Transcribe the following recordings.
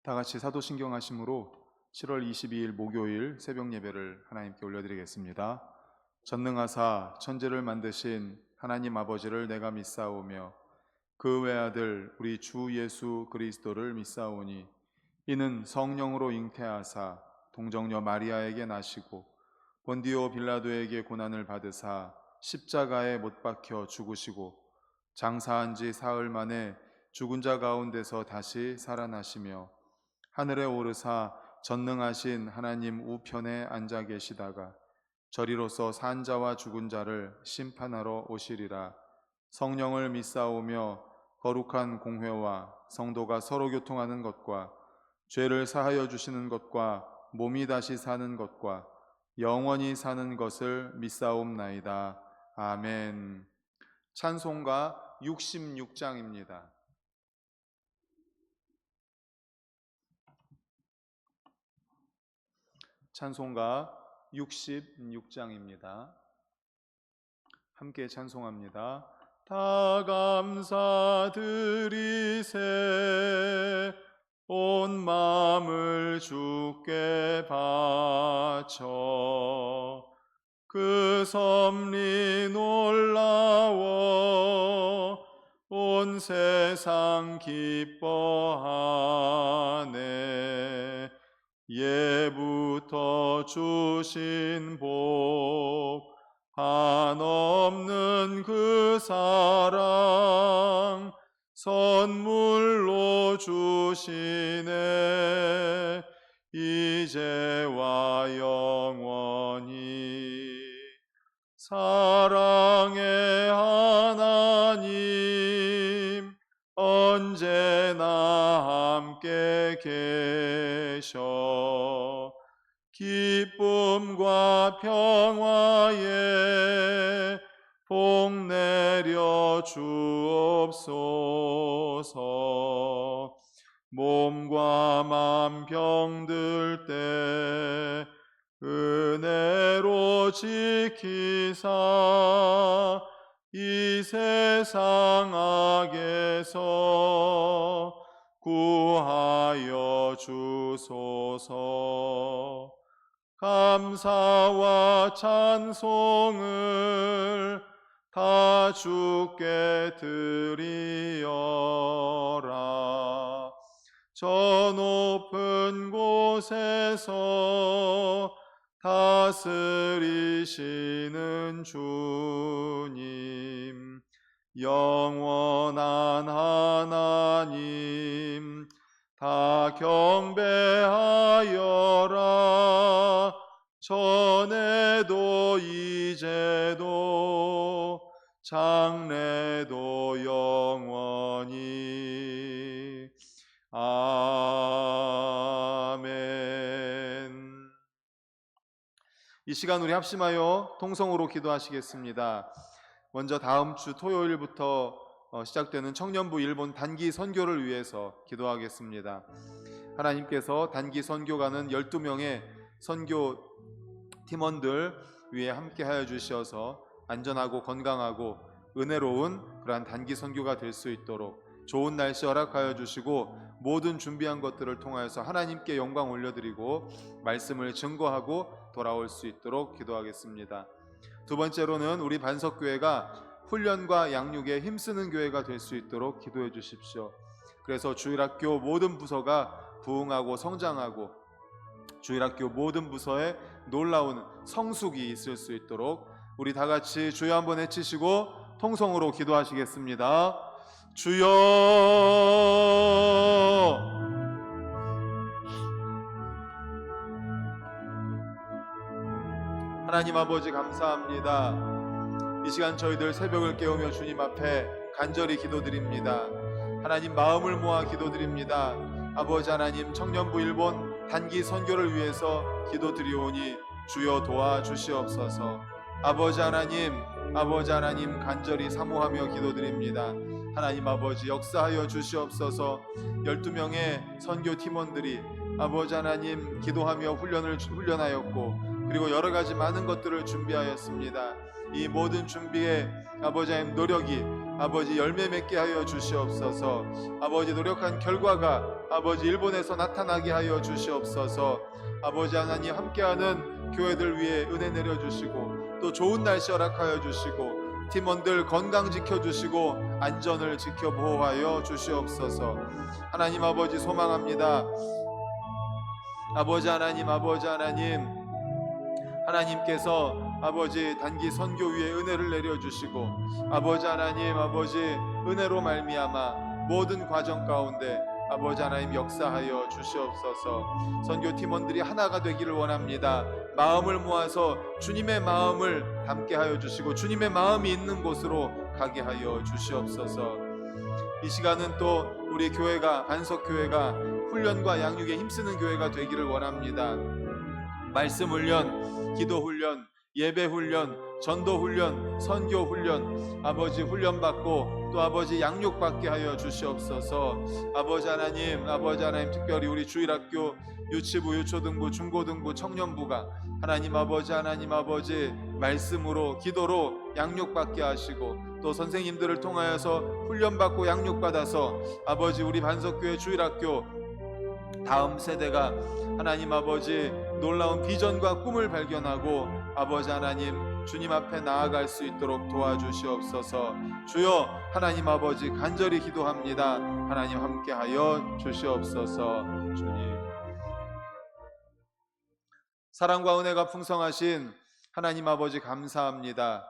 다 같이 사도신경 하심으로 7월 22일 목요일 새벽 예배를 하나님께 올려드리겠습니다. 전능하사 천지를 만드신 하나님 아버지를 내가 믿사오며 그 외아들 우리 주 예수 그리스도를 믿사오니 이는 성령으로 잉태하사 동정녀 마리아에게 나시고 본디오 빌라도에게 고난을 받으사 십자가에 못 박혀 죽으시고 장사한 지 사흘 만에 죽은 자 가운데서 다시 살아나시며 하늘에 오르사 전능하신 하나님 우편에 앉아 계시다가 저리로서 산 자와 죽은 자를 심판하러 오시리라. 성령을 믿사오며 거룩한 공회와 성도가 서로 교통하는 것과 죄를 사하여 주시는 것과 몸이 다시 사는 것과 영원히 사는 것을 믿사옵나이다. 아멘. 찬송가 66장입니다. 찬송가 66장입니다. 함께 찬송합니다. 다 감사드리세 온 마음을 주께 바쳐 그 섭리 놀라워 온 세상 기뻐하네. 예부터 주신 복 한없는 그 사랑 선물로 주시네. 이제와 영원히 사랑의 하나님 언제나 함께 계셔 기쁨과 평화에 복 내려 주옵소서. 몸과 맘 병들 때 은혜로 지키사 이 세상 악에서 구하여 주소서. 감사와 찬송을 다 주께 드리어라. 저 높은 곳에서 다스리시는 주님 영원한 하나님 다 경배하여라. 전에도 이제도 장래도 영원히 아멘. 이 시간 우리 합심하여 통성으로 기도하시겠습니다. 먼저 다음 주 토요일부터 시작되는 청년부 일본 단기 선교를 위해서 기도하겠습니다. 하나님께서 단기 선교 가는 12명의 선교 팀원들 위에 함께 하여 주셔서 안전하고 건강하고 은혜로운 그러한 단기 선교가 될 수 있도록 좋은 날씨 허락하여 주시고 모든 준비한 것들을 통하여서 하나님께 영광 올려드리고 말씀을 증거하고 돌아올 수 있도록 기도하겠습니다. 두 번째로는 우리 반석교회가 훈련과 양육에 힘쓰는 교회가 될 수 있도록 기도해 주십시오. 그래서 주일학교 모든 부서가 부흥하고 성장하고 주일학교 모든 부서에 놀라운 성숙이 있을 수 있도록 우리 다 같이 주여 한번 외치시고 통성으로 기도하시겠습니다. 주여. 하나님 아버지 감사합니다. 이 시간 저희들 새벽을 깨우며 주님 앞에 간절히 기도드립니다. 하나님 마음을 모아 기도드립니다. 아버지 하나님 청년부 일본 단기 선교를 위해서 기도드리오니 주여 도와주시옵소서. 아버지 하나님 간절히 사모하며 기도드립니다. 하나님 아버지 역사하여 주시옵소서. 12명의 선교 팀원들이 아버지 하나님 기도하며 훈련하였고 그리고 여러 가지 많은 것들을 준비하였습니다. 이 모든 준비에 아버지 하나님 노력이 아버지 열매 맺게 하여 주시옵소서. 아버지 노력한 결과가 아버지 일본에서 나타나게 하여 주시옵소서. 아버지 하나님 함께하는 교회들 위에 은혜 내려주시고 또 좋은 날씨 허락하여 주시고 팀원들 건강 지켜주시고 안전을 지켜 보호하여 주시옵소서. 하나님 아버지 소망합니다. 아버지 하나님 하나님께서 아버지 단기 선교 위에 은혜를 내려주시고 아버지 하나님 은혜로 말미암아 모든 과정 가운데 아버지 하나님 역사하여 주시옵소서. 선교 팀원들이 하나가 되기를 원합니다. 마음을 모아서 주님의 마음을 담게 하여 주시고 주님의 마음이 있는 곳으로 가게 하여 주시옵소서. 이 시간은 또 우리 교회가 반석교회가 훈련과 양육에 힘쓰는 교회가 되기를 원합니다. 말씀 훈련, 기도 훈련, 예배 훈련, 전도 훈련, 선교 훈련, 아버지 훈련 받고 또 아버지 양육 받게 하여 주시옵소서. 아버지 하나님 특별히 우리 주일학교 유치부, 유초등부, 중고등부, 청년부가 하나님 아버지 말씀으로 기도로 양육 받게 하시고 또 선생님들을 통하여서 훈련 받고 양육 받아서 아버지 우리 반석교회 주일학교 다음 세대가 하나님 아버지 놀라운 비전과 꿈을 발견하고 아버지 하나님 주님 앞에 나아갈 수 있도록 도와주시옵소서. 주여 하나님 아버지 간절히 기도합니다. 하나님 함께하여 주시옵소서. 주님 사랑과 은혜가 풍성하신 하나님 아버지 감사합니다.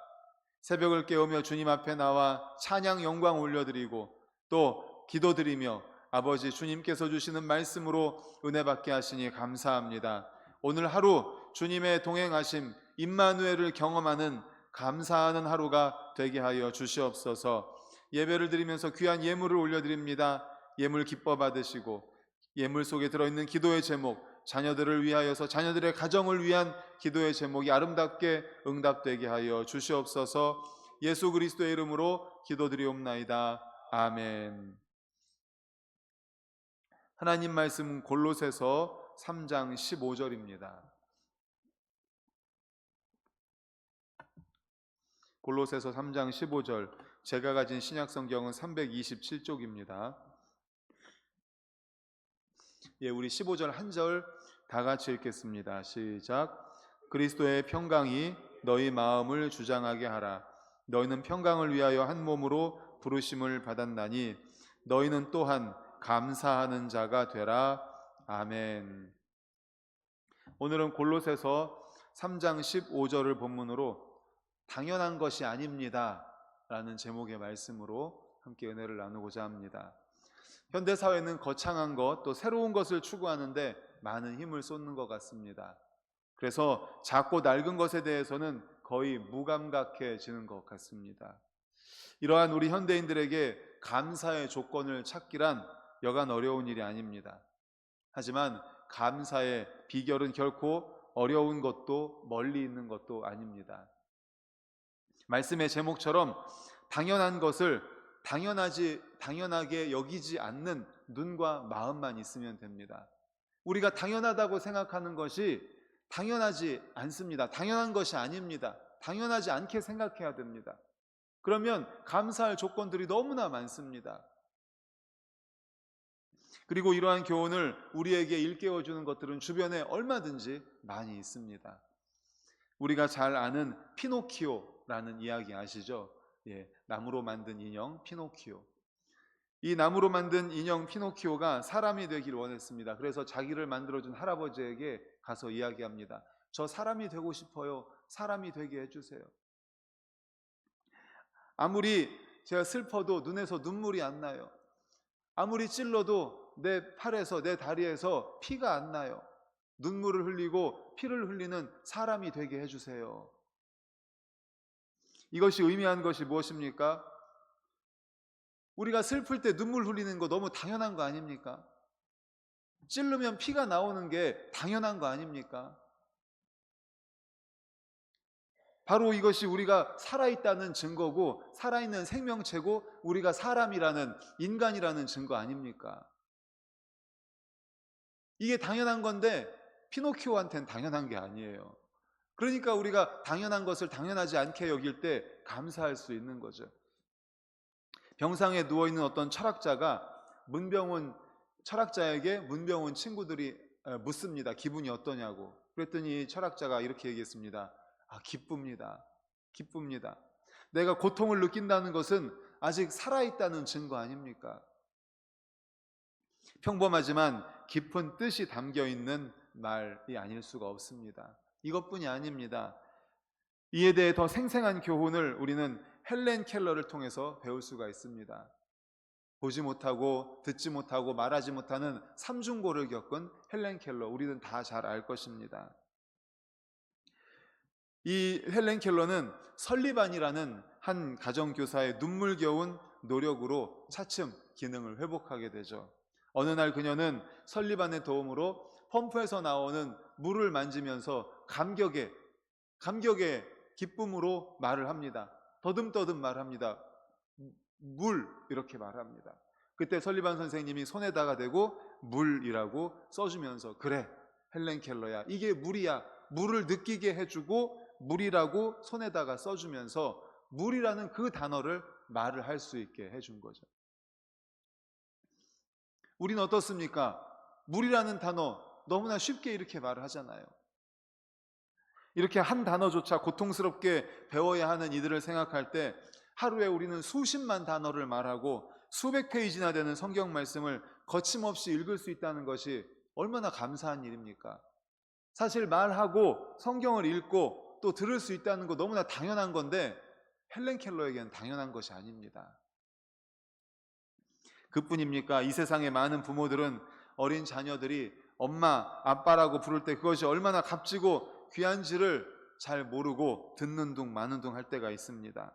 새벽을 깨우며 주님 앞에 나와 찬양 영광 올려드리고 또 기도드리며 아버지 주님께서 주시는 말씀으로 은혜 받게 하시니 감사합니다. 오늘 하루 주님의 동행하심 임마누엘을 경험하는 감사하는 하루가 되게 하여 주시옵소서. 예배를 드리면서 귀한 예물을 올려드립니다. 예물 기뻐 받으시고 예물 속에 들어있는 기도의 제목 자녀들을 위하여서 자녀들의 가정을 위한 기도의 제목이 아름답게 응답되게 하여 주시옵소서. 예수 그리스도의 이름으로 기도드리옵나이다. 아멘. 하나님 말씀 골로새서 3장 15절입니다. 골로새서 3장 15절, 제가 가진 신약성경은 327쪽입니다. 우리 15절 한 절 다 같이 읽겠습니다. 시작. 그리스도의 평강이 너희 마음을 주장하게 하라. 너희는 평강을 위하여 한 몸으로 부르심을 받았나니 너희는 또한 감사하는 자가 되라. 아멘. 오늘은 골로새서 3장 15절을 본문으로 당연한 것이 아닙니다 라는 제목의 말씀으로 함께 은혜를 나누고자 합니다. 현대사회는 거창한 것 또 새로운 것을 추구하는데 많은 힘을 쏟는 것 같습니다. 그래서 작고 낡은 것에 대해서는 거의 무감각해지는 것 같습니다. 이러한 우리 현대인들에게 감사의 조건을 찾기란 여간 어려운 일이 아닙니다. 하지만 감사의 비결은 결코 어려운 것도 멀리 있는 것도 아닙니다. 말씀의 제목처럼 당연한 것을 당연하게 여기지 않는 눈과 마음만 있으면 됩니다. 우리가 당연하다고 생각하는 것이 당연하지 않습니다. 당연한 것이 아닙니다. 당연하지 않게 생각해야 됩니다. 그러면 감사할 조건들이 너무나 많습니다. 그리고 이러한 교훈을 우리에게 일깨워주는 것들은 주변에 얼마든지 많이 있습니다. 우리가 잘 아는 피노키오라는 이야기 아시죠? 나무로 만든 인형 피노키오. 이 나무로 만든 인형 피노키오가 사람이 되기를 원했습니다. 그래서 자기를 만들어준 할아버지에게 가서 이야기합니다. 저 사람이 되고 싶어요. 사람이 되게 해주세요. 아무리 제가 슬퍼도 눈에서 눈물이 안 나요. 아무리 찔러도 내 팔에서 내 다리에서 피가 안 나요. 눈물을 흘리고 피를 흘리는 사람이 되게 해주세요. 이것이 의미하는 것이 무엇입니까? 우리가 슬플 때 눈물 흘리는 거 너무 당연한 거 아닙니까? 찔르면 피가 나오는 게 당연한 거 아닙니까? 바로 이것이 우리가 살아있다는 증거고 살아있는 생명체고 우리가 사람이라는 인간이라는 증거 아닙니까? 이게 당연한 건데 피노키오한테는 당연한 게 아니에요. 그러니까 우리가 당연한 것을 당연하지 않게 여길 때 감사할 수 있는 거죠. 병상에 누워있는 어떤 철학자가 철학자에게 문병온 친구들이 묻습니다. 기분이 어떠냐고. 그랬더니 철학자가 이렇게 얘기했습니다. 기쁩니다. 기쁩니다. 내가 고통을 느낀다는 것은 아직 살아있다는 증거 아닙니까? 평범하지만 깊은 뜻이 담겨있는 말이 아닐 수가 없습니다. 이것뿐이 아닙니다. 이에 대해 더 생생한 교훈을 우리는 헬렌 켈러를 통해서 배울 수가 있습니다. 보지 못하고 듣지 못하고 말하지 못하는 삼중고를 겪은 헬렌 켈러, 우리는 다 잘 알 것입니다. 이 헬렌 켈러는 설리반이라는 한 가정교사의 눈물겨운 노력으로 차츰 기능을 회복하게 되죠. 어느 날 그녀는 설리반의 도움으로 펌프에서 나오는 물을 만지면서 감격의 기쁨으로 말을 합니다. 더듬더듬 말합니다. 물, 이렇게 말합니다. 그때 설리반 선생님이 손에다가 대고 물이라고 써주면서, 그래 헬렌 켈러야, 이게 물이야, 물을 느끼게 해주고 물이라고 손에다가 써주면서 물이라는 그 단어를 말을 할 수 있게 해준 거죠. 우리는 어떻습니까? 물이라는 단어 너무나 쉽게 이렇게 말을 하잖아요. 이렇게 한 단어조차 고통스럽게 배워야 하는 이들을 생각할 때 하루에 우리는 수십만 단어를 말하고 수백 페이지나 되는 성경 말씀을 거침없이 읽을 수 있다는 것이 얼마나 감사한 일입니까? 사실 말하고 성경을 읽고 또 들을 수 있다는 거 너무나 당연한 건데 헬렌 켈러에게는 당연한 것이 아닙니다. 그뿐입니까? 이 세상의 많은 부모들은 어린 자녀들이 엄마, 아빠라고 부를 때 그것이 얼마나 값지고 귀한지를 잘 모르고 듣는 둥 마는 둥 할 때가 있습니다.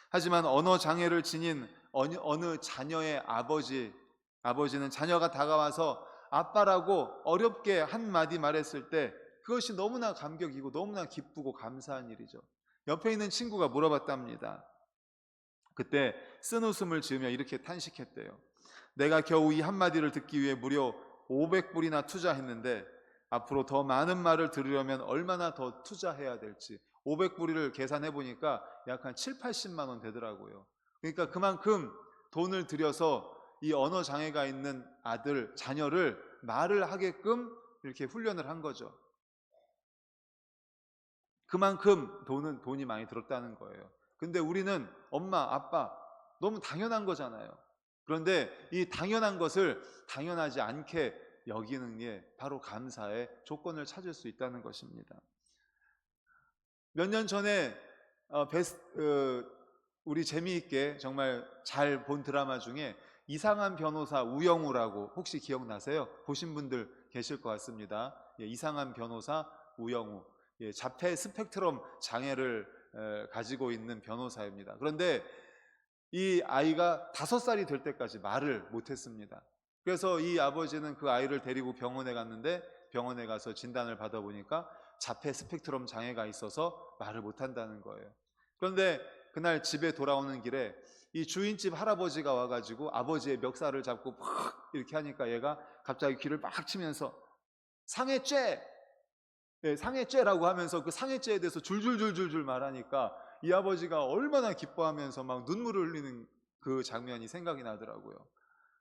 하지만 언어 장애를 지닌 어느 자녀의 아버지는 자녀가 다가와서 아빠라고 어렵게 한마디 말했을 때 그것이 너무나 감격이고 너무나 기쁘고 감사한 일이죠. 옆에 있는 친구가 물어봤답니다. 그때 쓴웃음을 지으며 이렇게 탄식했대요. 내가 겨우 이 한마디를 듣기 위해 무려 500불이나 투자했는데 앞으로 더 많은 말을 들으려면 얼마나 더 투자해야 될지 500불을 계산해 보니까 약 한 7, 80만 원 되더라고요. 그러니까 그만큼 돈을 들여서 이 언어 장애가 있는 자녀를 말을 하게끔 이렇게 훈련을 한 거죠. 그만큼 돈이 많이 들었다는 거예요. 근데 우리는 엄마, 아빠 너무 당연한 거잖아요. 그런데 이 당연한 것을 당연하지 않게 여기는 게 바로 감사의 조건을 찾을 수 있다는 것입니다. 몇 년 전에 우리 재미있게 정말 잘 본 드라마 중에 이상한 변호사 우영우라고 혹시 기억나세요? 보신 분들 계실 것 같습니다. 이상한 변호사 우영우, 자폐 스펙트럼 장애를 가지고 있는 변호사입니다. 그런데 이 아이가 5살이 될 때까지 말을 못했습니다. 그래서 이 아버지는 그 아이를 데리고 병원에 갔는데 병원에 가서 진단을 받아보니까 자폐 스펙트럼 장애가 있어서 말을 못한다는 거예요. 그런데 그날 집에 돌아오는 길에 이 주인집 할아버지가 와가지고 아버지의 멱살을 잡고 막 이렇게 하니까 얘가 갑자기 귀를 막 치면서 상해죄! 상해죄라고 하면서 그 상해죄에 대해서 줄줄줄줄 말하니까 이 아버지가 얼마나 기뻐하면서 막 눈물을 흘리는 그 장면이 생각이 나더라고요.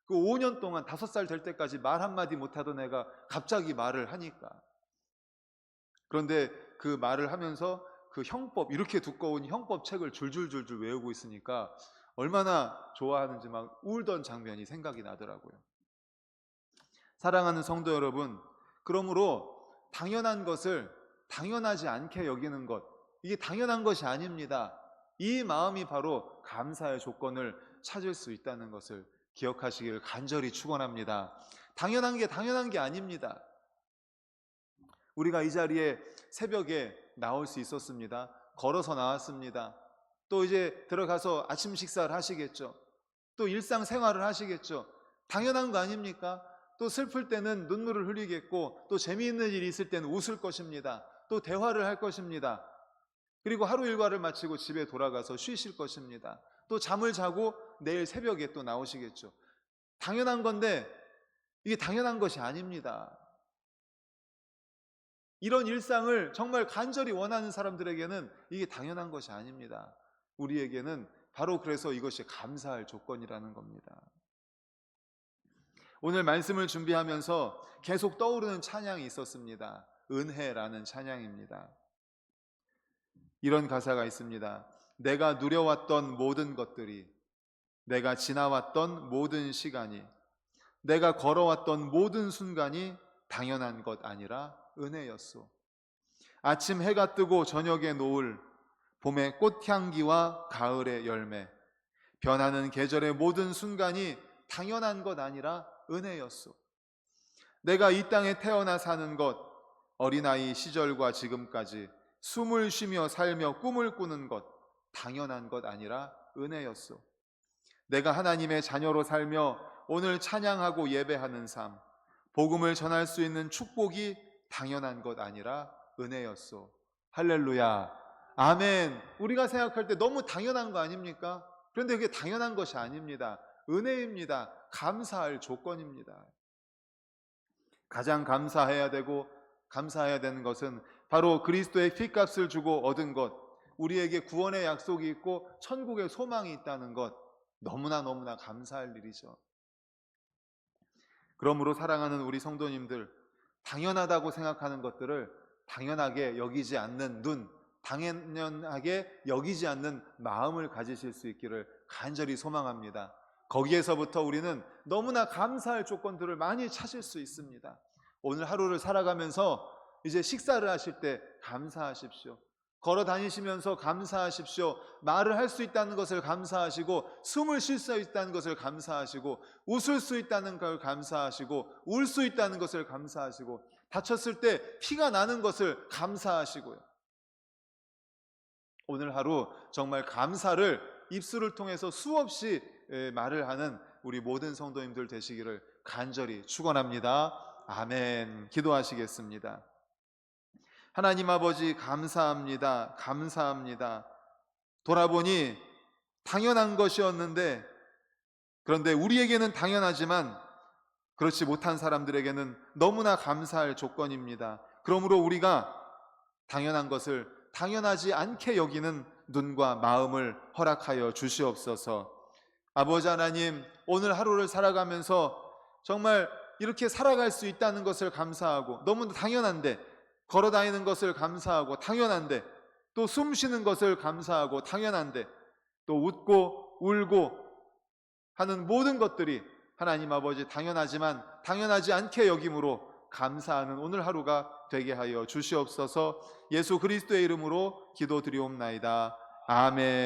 그 5년 동안 5살 될 때까지 말 한마디 못하던 애가 갑자기 말을 하니까. 그런데 그 말을 하면서 그 형법, 이렇게 두꺼운 형법 책을 줄줄줄줄 외우고 있으니까 얼마나 좋아하는지 막 울던 장면이 생각이 나더라고요. 사랑하는 성도 여러분, 그러므로 당연한 것을 당연하지 않게 여기는 것, 이게 당연한 것이 아닙니다. 이 마음이 바로 감사의 조건을 찾을 수 있다는 것을 기억하시기를 간절히 축원합니다. 당연한 게 아닙니다. 우리가 이 자리에 새벽에 나올 수 있었습니다. 걸어서 나왔습니다. 또 이제 들어가서 아침 식사를 하시겠죠. 또 일상생활을 하시겠죠. 당연한 거 아닙니까? 또 슬플 때는 눈물을 흘리겠고 또 재미있는 일이 있을 때는 웃을 것입니다. 또 대화를 할 것입니다. 그리고 하루 일과를 마치고 집에 돌아가서 쉬실 것입니다. 또 잠을 자고 내일 새벽에 또 나오시겠죠. 당연한 건데 이게 당연한 것이 아닙니다. 이런 일상을 정말 간절히 원하는 사람들에게는 이게 당연한 것이 아닙니다. 우리에게는 바로 그래서 이것이 감사할 조건이라는 겁니다. 오늘 말씀을 준비하면서 계속 떠오르는 찬양이 있었습니다. 은혜라는 찬양입니다. 이런 가사가 있습니다. 내가 누려왔던 모든 것들이, 내가 지나왔던 모든 시간이, 내가 걸어왔던 모든 순간이 당연한 것 아니라 은혜였소. 아침 해가 뜨고 저녁의 노을, 봄의 꽃향기와 가을의 열매, 변하는 계절의 모든 순간이 당연한 것 아니라 은혜였소. 내가 이 땅에 태어나 사는 것, 어린아이 시절과 지금까지 숨을 쉬며 살며 꿈을 꾸는 것, 당연한 것 아니라 은혜였소. 내가 하나님의 자녀로 살며 오늘 찬양하고 예배하는 삶, 복음을 전할 수 있는 축복이 당연한 것 아니라 은혜였소. 할렐루야, 아멘. 우리가 생각할 때 너무 당연한 거 아닙니까? 그런데 그게 당연한 것이 아닙니다. 은혜입니다. 감사할 조건입니다. 가장 감사해야 되고 감사해야 되는 것은 바로 그리스도의 피값을 주고 얻은 것, 우리에게 구원의 약속이 있고 천국의 소망이 있다는 것, 너무나 감사할 일이죠. 그러므로 사랑하는 우리 성도님들, 당연하다고 생각하는 것들을 당연하게 여기지 않는 눈, 당연하게 여기지 않는 마음을 가지실 수 있기를 간절히 소망합니다. 거기에서부터 우리는 너무나 감사할 조건들을 많이 찾을 수 있습니다. 오늘 하루를 살아가면서 이제 식사를 하실 때 감사하십시오. 걸어 다니시면서 감사하십시오. 말을 할 수 있다는 것을 감사하시고, 숨을 쉴 수 있다는 것을 감사하시고, 웃을 수 있다는 걸 감사하시고, 울 수 있다는 것을 감사하시고, 다쳤을 때 피가 나는 것을 감사하시고요. 오늘 하루 정말 감사를 입술을 통해서 수없이 말을 하는 우리 모든 성도님들 되시기를 간절히 축원합니다. 아멘. 기도하시겠습니다. 하나님 아버지, 감사합니다. 감사합니다. 돌아보니 당연한 것이었는데, 그런데 우리에게는 당연하지만 그렇지 못한 사람들에게는 너무나 감사할 조건입니다. 그러므로 우리가 당연한 것을 당연하지 않게 여기는 눈과 마음을 허락하여 주시옵소서. 아버지 하나님, 오늘 하루를 살아가면서 정말 이렇게 살아갈 수 있다는 것을 감사하고, 너무 당연한데 걸어다니는 것을 감사하고 당연한데, 또 숨 쉬는 것을 감사하고 당연한데, 또 웃고 울고 하는 모든 것들이 하나님 아버지 당연하지만 당연하지 않게 여김으로 감사하는 오늘 하루가 되게 하여 주시옵소서. 예수 그리스도의 이름으로 기도드리옵나이다. 아멘.